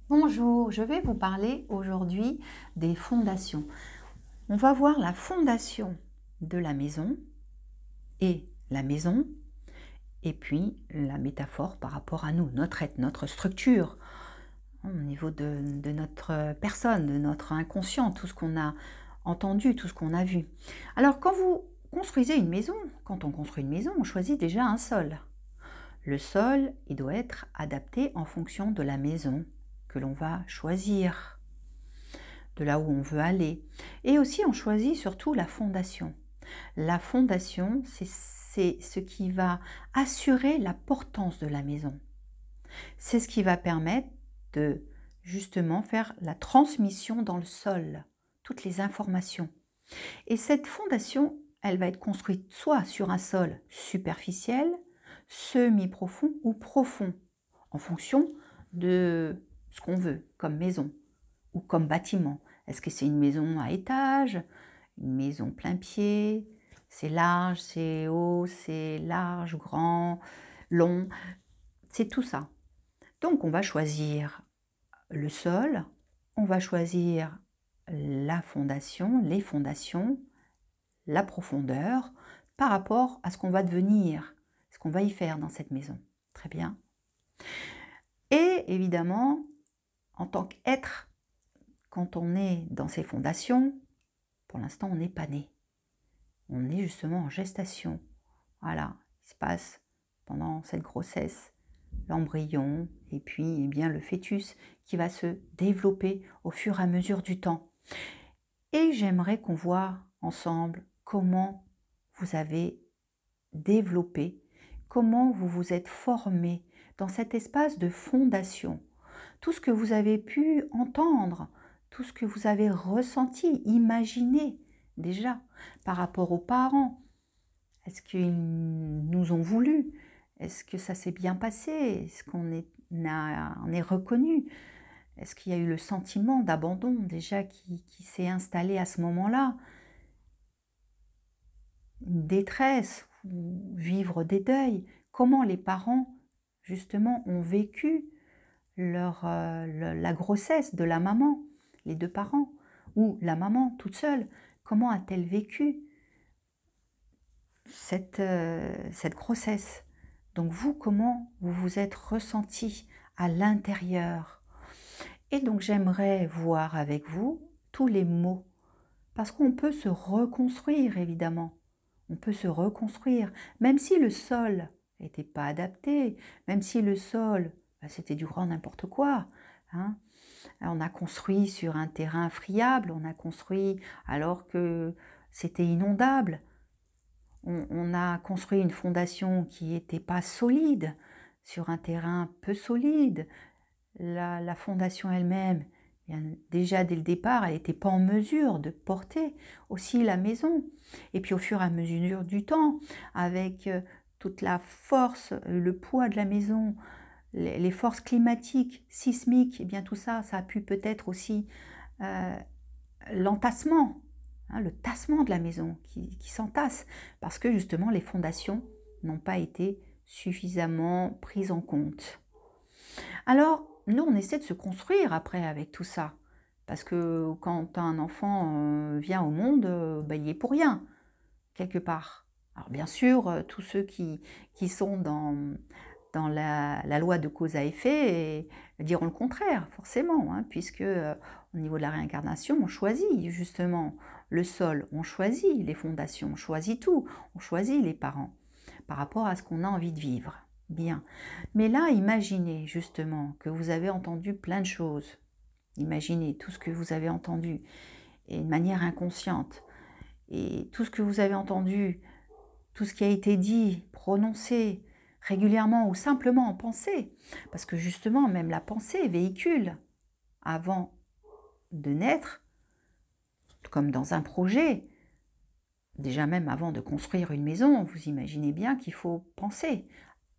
Bonjour, je vais vous parler aujourd'hui des fondations. On va voir la fondation de la maison et la maison, et puis la métaphore par rapport à nous, notre être, notre structure, au niveau de notre personne, de notre inconscient, tout ce qu'on a entendu, tout ce qu'on a vu. Alors quand vous construisez une maison, quand on construit une maison, on choisit déjà un sol. Le sol, il doit être adapté en fonction de la maison que l'on va choisir, de là où on veut aller. Et aussi, on choisit surtout la fondation. La fondation, c'est ce qui va assurer la portance de la maison. C'est ce qui va permettre de justement faire la transmission dans le sol, toutes les informations. Et cette fondation, elle va être construite soit sur un sol superficiel, semi-profond ou profond, en fonction de ce qu'on veut comme maison ou comme bâtiment. Est-ce que c'est une maison à étage, une maison plein pied, c'est large, c'est haut, c'est large, grand, long, c'est tout ça. Donc on va choisir le sol, on va choisir la fondation, les fondations, la profondeur par rapport à ce qu'on va devenir, ce qu'on va y faire dans cette maison. Très bien. Et évidemment, en tant qu'être, quand on est dans ces fondations, pour l'instant, on n'est pas né. On est justement en gestation. Voilà, il se passe pendant cette grossesse l'embryon et puis bien le fœtus qui va se développer au fur et à mesure du temps. Et j'aimerais qu'on voit ensemble comment vous avez développé, comment vous vous êtes formé dans cet espace de fondation. Tout ce que vous avez pu entendre, tout ce que vous avez ressenti, imaginé déjà par rapport aux parents. Est-ce qu'ils nous ont voulu? Est-ce que ça s'est bien passé? Est-ce qu'on est reconnu? Est-ce qu'il y a eu le sentiment d'abandon déjà qui s'est installé à ce moment-là? Une détresse ou vivre des deuils? Comment les parents, justement, ont vécu la grossesse de la maman, les deux parents, ou la maman toute seule? Comment a-t-elle vécu cette grossesse? Donc vous, comment vous vous êtes ressenti à l'intérieur? Et donc j'aimerais voir avec vous tous les mots, parce qu'on peut se reconstruire évidemment. On peut se reconstruire, même si le sol n'était pas adapté, même si le sol, c'était du grand n'importe quoi. Hein. On a construit sur un terrain friable, on a construit alors que c'était inondable. On a construit une fondation qui n'était pas solide, sur un terrain peu solide. La fondation elle-même, déjà dès le départ, elle n'était pas en mesure de porter aussi la maison. Et puis au fur et à mesure du temps, avec toute la force, le poids de la maison, les forces climatiques, sismiques, et bien tout ça, ça a pu peut-être aussi euh, l'entassement, hein, le tassement de la maison qui s'entasse, parce que justement les fondations n'ont pas été suffisamment prises en compte. Alors, nous, on essaie de se construire après avec tout ça. Parce que quand un enfant vient au monde, il y est pour rien, quelque part. Alors bien sûr, tous ceux qui sont dans la loi de cause à effet diront le contraire, forcément, hein, puisque au niveau de la réincarnation, on choisit justement le sol, on choisit les fondations, on choisit tout, on choisit les parents par rapport à ce qu'on a envie de vivre. Bien. Mais là, imaginez justement que vous avez entendu plein de choses. Imaginez tout ce que vous avez entendu et de manière inconsciente. Et tout ce que vous avez entendu, tout ce qui a été dit, prononcé régulièrement ou simplement en pensée. Parce que justement, même la pensée véhicule avant de naître, comme dans un projet, déjà même avant de construire une maison, vous imaginez bien qu'il faut penser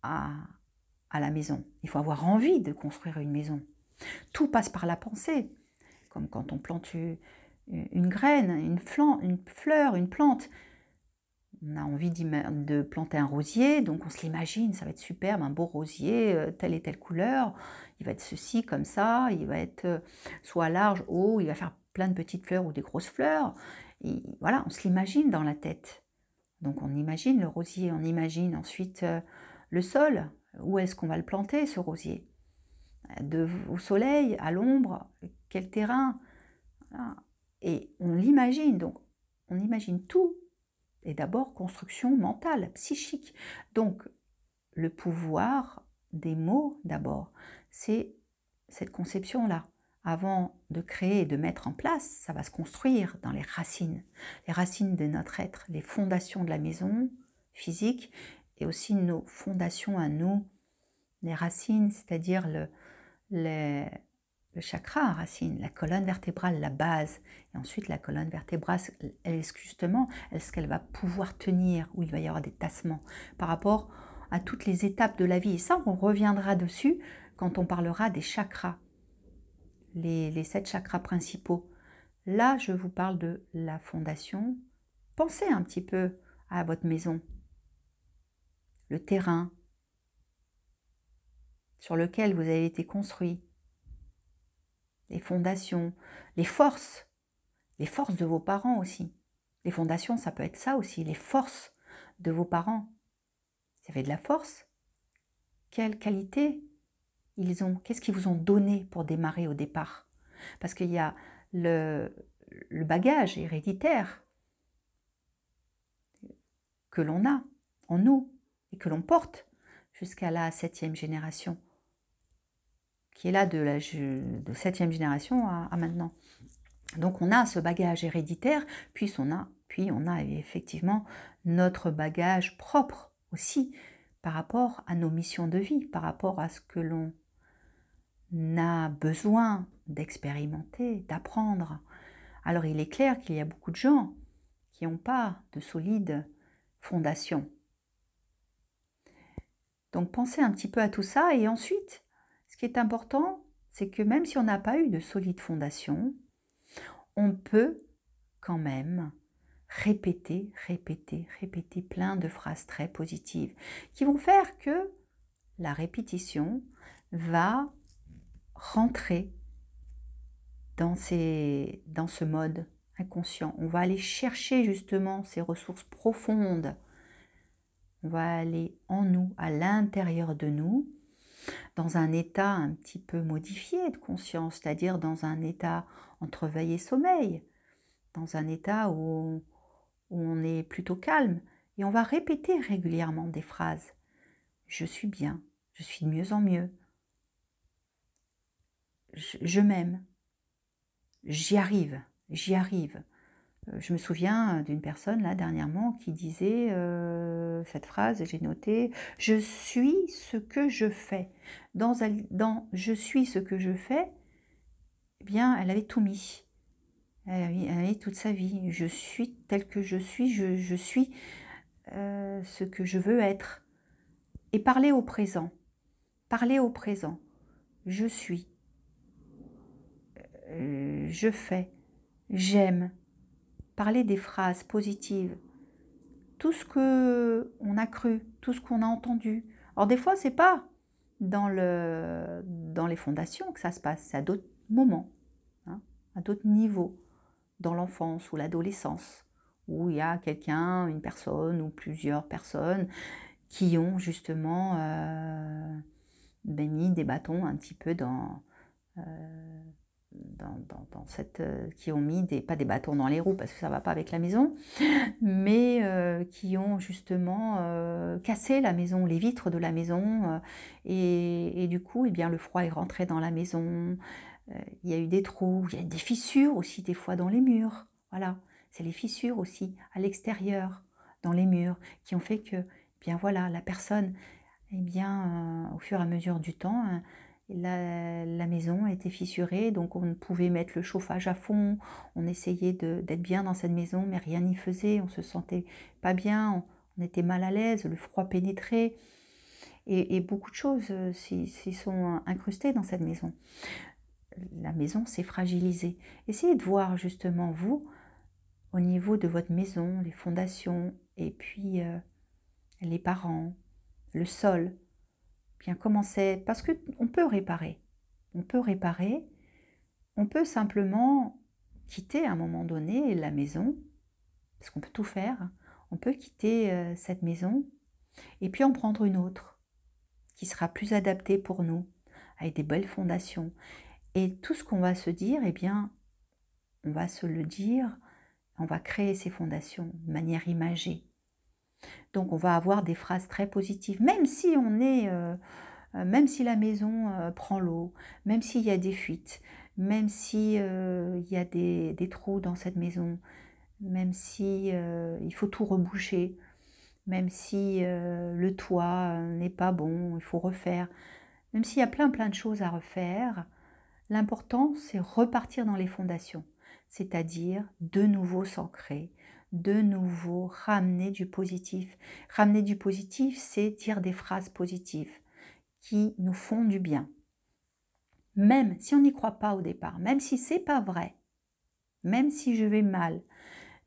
à, à la maison. Il faut avoir envie de construire une maison. Tout passe par la pensée, comme quand on plante une graine, une fleur, une plante. on a envie de planter un rosier, donc on se l'imagine, ça va être superbe, un beau rosier, telle et telle couleur, il va être ceci, comme ça, il va être soit large, haut, il va faire plein de petites fleurs ou des grosses fleurs. Et voilà, on se l'imagine dans la tête. Donc on imagine le rosier, on imagine ensuite le sol, où est-ce qu'on va le planter ce rosier? Au soleil, à l'ombre, quel terrain? Voilà. Et on l'imagine, donc on imagine tout. Et d'abord construction mentale, psychique. Donc le pouvoir des mots d'abord, c'est cette conception-là. Avant de créer et de mettre en place, ça va se construire dans les racines de notre être, les fondations de la maison physique et aussi nos fondations à nous, les racines, c'est-à-dire le chakra racine, la colonne vertébrale, la base, et ensuite la colonne vertébrale, elle, justement, est-ce qu'elle va pouvoir tenir, où il va y avoir des tassements par rapport à toutes les étapes de la vie. Et ça, on reviendra dessus quand on parlera des chakras, les 7 chakras principaux. Là, je vous parle de la fondation. Pensez un petit peu à votre maison, le terrain sur lequel vous avez été construit, les fondations, les forces de vos parents aussi. Les fondations, ça peut être ça aussi, les forces de vos parents. Vous avez de la force? Quelle qualité ils ont? Qu'est-ce qu'ils vous ont donné pour démarrer au départ? Parce qu'il y a le bagage héréditaire que l'on a en nous et que l'on porte jusqu'à la 7e génération, qui est là de 7e génération à maintenant. Donc on a ce bagage héréditaire, puis on a effectivement notre bagage propre aussi par rapport à nos missions de vie, par rapport à ce que l'on a besoin d'expérimenter, d'apprendre. Alors il est clair qu'il y a beaucoup de gens qui n'ont pas de solides fondations. Donc pensez un petit peu à tout ça et ensuite, ce qui est important, c'est que même si on n'a pas eu de solides fondations, on peut quand même répéter plein de phrases très positives qui vont faire que la répétition va rentrer dans ce mode inconscient. On va aller chercher justement ces ressources profondes. On va aller en nous, à l'intérieur de nous, dans un état un petit peu modifié de conscience, c'est-à-dire dans un état entre veille et sommeil, dans un état où on est plutôt calme, et on va répéter régulièrement des phrases. Je suis bien, je suis de mieux en mieux, je m'aime, j'y arrive, j'y arrive. Je me souviens d'une personne là dernièrement qui disait cette phrase, j'ai noté, je suis ce que je fais. Dans je suis ce que je fais, eh bien elle avait tout mis. Elle avait toute sa vie. Je suis telle que je suis, je suis ce que je veux être. Et parler au présent. Parler au présent. Je suis. Je fais. J'aime. Parler des phrases positives. Tout ce qu'on a cru, tout ce qu'on a entendu. Alors des fois, c'est pas dans les fondations que ça se passe, c'est à d'autres moments, hein, à d'autres niveaux, dans l'enfance ou l'adolescence, où il y a quelqu'un, une personne ou plusieurs personnes qui ont justement mis des bâtons un petit peu dans cette... qui ont mis pas des bâtons dans les roues parce que ça ne va pas avec la maison, mais qui ont justement cassé la maison, les vitres de la maison, et du coup, eh bien, le froid est rentré dans la maison, il y a eu des trous, il y a des fissures aussi des fois dans les murs, voilà, c'est les fissures aussi à l'extérieur, dans les murs, qui ont fait que, eh bien voilà, la personne, eh bien, au fur et à mesure du temps, la maison était fissurée, donc on pouvait mettre le chauffage à fond, on essayait d'être bien dans cette maison, mais rien n'y faisait, on se sentait pas bien, on était mal à l'aise, le froid pénétrait, et beaucoup de choses s'y sont incrustées dans cette maison. La maison s'est fragilisée. Essayez de voir justement, vous, au niveau de votre maison, les fondations, et puis les parents, le sol, bien commencer, parce qu'on peut réparer. On peut réparer, on peut simplement quitter à un moment donné la maison, parce qu'on peut tout faire. On peut quitter cette maison et puis en prendre une autre qui sera plus adaptée pour nous, avec des belles fondations. Et tout ce qu'on va se dire, eh bien, on va se le dire, on va créer ces fondations de manière imagée. Donc on va avoir des phrases très positives, même si même si la maison prend l'eau, même s'il y a des fuites, même si il y a des trous dans cette maison, même si il faut tout reboucher, même si le toit n'est pas bon, il faut refaire, même s'il y a plein de choses à refaire, l'important c'est repartir dans les fondations, c'est-à-dire de nouveau s'ancrer, de nouveau ramener du positif. Ramener du positif, c'est dire des phrases positives qui nous font du bien. Même si on n'y croit pas au départ, même si c'est pas vrai, même si je vais mal,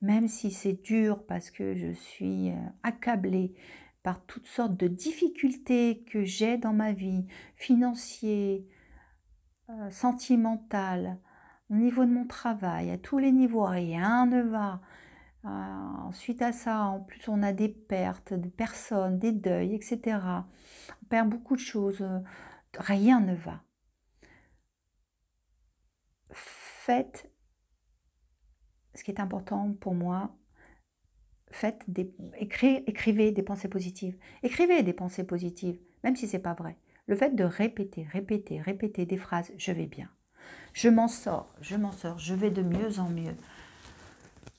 même si c'est dur parce que je suis accablée par toutes sortes de difficultés que j'ai dans ma vie, financières, sentimentales, au niveau de mon travail, à tous les niveaux, rien ne va. Ensuite à ça, en plus on a des pertes de personnes, des deuils, etc. On perd beaucoup de choses, rien ne va. Faites, ce qui est important pour moi, écrivez des pensées positives. Écrivez des pensées positives, même si ce n'est pas vrai. Le fait de répéter, répéter, répéter des phrases, je vais bien, je m'en sors, je vais de mieux en mieux.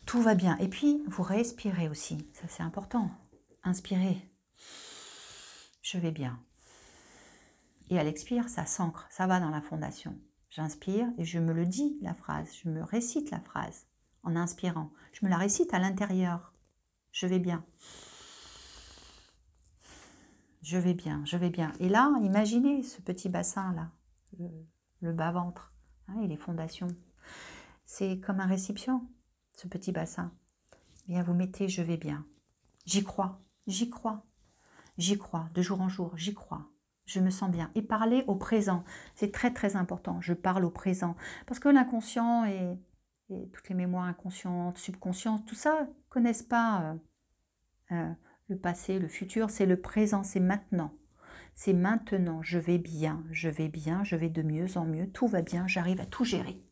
Tout va bien. Et puis, vous respirez aussi, ça c'est important. Inspirez, je vais bien. Et à l'expire, ça s'ancre, ça va dans la fondation. J'inspire et je me le dis, la phrase, je me récite la phrase en inspirant. Je me la récite à l'intérieur. Je vais bien. Je vais bien, je vais bien. Et là, imaginez ce petit bassin-là, le bas-ventre hein, et les fondations. C'est comme un récipient, ce petit bassin. Bien, vous mettez « je vais bien ». J'y crois, j'y crois, j'y crois, de jour en jour, j'y crois. Je me sens bien. Et parler au présent, c'est très très important. Je parle au présent. Parce que l'inconscient et toutes les mémoires inconscientes, subconscientes, tout ça, ne connaissent pas le passé, le futur. C'est le présent, c'est maintenant. C'est maintenant. Je vais bien, je vais bien, je vais de mieux en mieux. Tout va bien, j'arrive à tout gérer.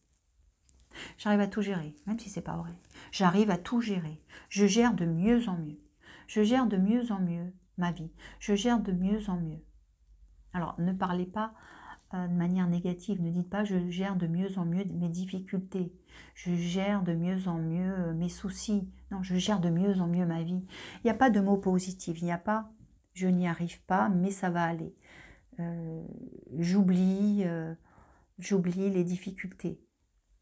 J'arrive à tout gérer, même si c'est pas vrai. J'arrive à tout gérer. Je gère de mieux en mieux. Je gère de mieux en mieux ma vie. Je gère de mieux en mieux. Alors, ne parlez pas de manière négative. Ne dites pas « je gère de mieux en mieux mes difficultés ». Je gère de mieux en mieux mes soucis. Non, je gère de mieux en mieux ma vie. Il n'y a pas de mots positifs. Il n'y a pas « je n'y arrive pas, mais ça va aller ». J'oublie les difficultés.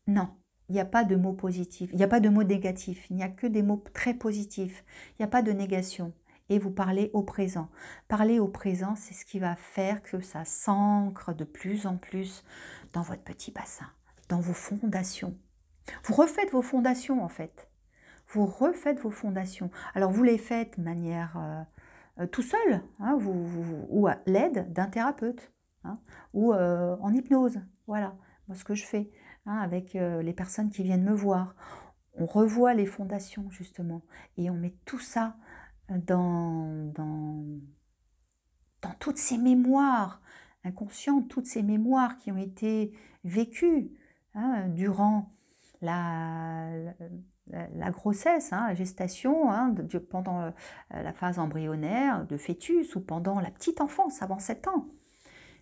Non, il n'y a pas de mots positifs. Il n'y a pas de mots négatifs. Il n'y a que des mots très positifs. Il n'y a pas de négation. Et vous parlez au présent. Parler au présent, c'est ce qui va faire que ça s'ancre de plus en plus dans votre petit bassin, dans vos fondations. Vous refaites vos fondations en fait. Vous refaites vos fondations. Alors vous les faites de manière tout seul, hein, ou à l'aide d'un thérapeute, hein, ou en hypnose. Voilà, moi ce que je fais hein, avec les personnes qui viennent me voir. On revoit les fondations justement et on met tout ça dans toutes ces mémoires inconscientes, toutes ces mémoires qui ont été vécues hein, durant la grossesse, hein, la gestation, hein, pendant la phase embryonnaire de fœtus ou pendant la petite enfance avant 7 ans.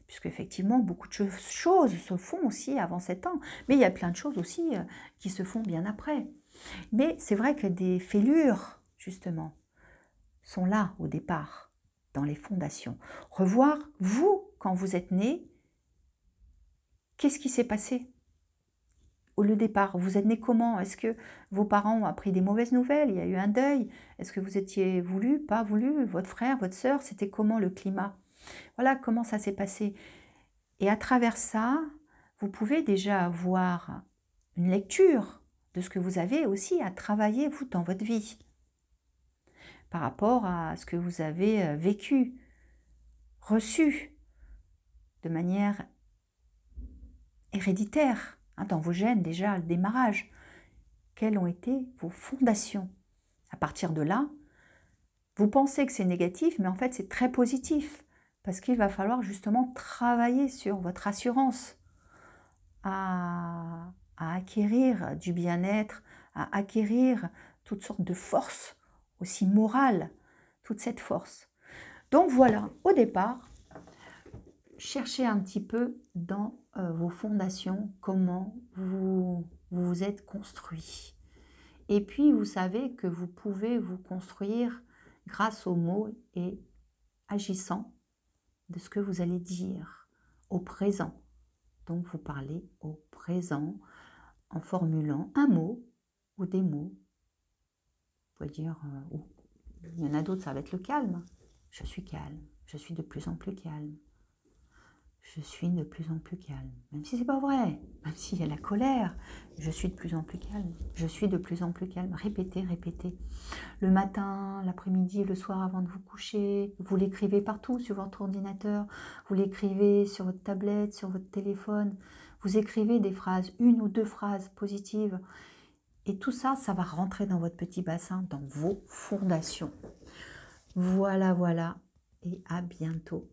Puisque effectivement, beaucoup de choses se font aussi avant 7 ans. Mais il y a plein de choses aussi qui se font bien après. Mais c'est vrai que des fêlures, justement, sont là au départ, dans les fondations. Revoir, vous, quand vous êtes né, qu'est-ce qui s'est passé au départ? Vous êtes né comment? Est-ce que vos parents ont appris des mauvaises nouvelles? Il y a eu un deuil? Est-ce que vous étiez voulu, pas voulu? Votre frère, votre sœur, c'était comment le climat? Voilà comment ça s'est passé. Et à travers ça, vous pouvez déjà avoir une lecture de ce que vous avez aussi à travailler, vous, dans votre vie, par rapport à ce que vous avez vécu, reçu, de manière héréditaire, hein, dans vos gènes déjà, le démarrage. Quelles ont été vos fondations? À partir de là, vous pensez que c'est négatif, mais en fait c'est très positif, parce qu'il va falloir justement travailler sur votre assurance, à acquérir du bien-être, à acquérir toutes sortes de forces, aussi morales, toute cette force. Donc voilà, au départ, cherchez un petit peu dans vos fondations, comment vous vous êtes construit. Et puis, vous savez que vous pouvez vous construire grâce aux mots et agissant de ce que vous allez dire au présent. Donc, vous parlez au présent en formulant un mot ou des mots. Vous pouvez dire, il y en a d'autres, ça va être le calme. Je suis calme, je suis de plus en plus calme. Je suis de plus en plus calme. Même si c'est pas vrai, même s'il y a la colère, je suis de plus en plus calme. Je suis de plus en plus calme. Répétez, répétez. Le matin, l'après-midi, le soir avant de vous coucher, vous l'écrivez partout sur votre ordinateur, vous l'écrivez sur votre tablette, sur votre téléphone. Vous écrivez des phrases, une ou deux phrases positives. Et tout ça, ça va rentrer dans votre petit bassin, dans vos fondations. Voilà, voilà. Et à bientôt.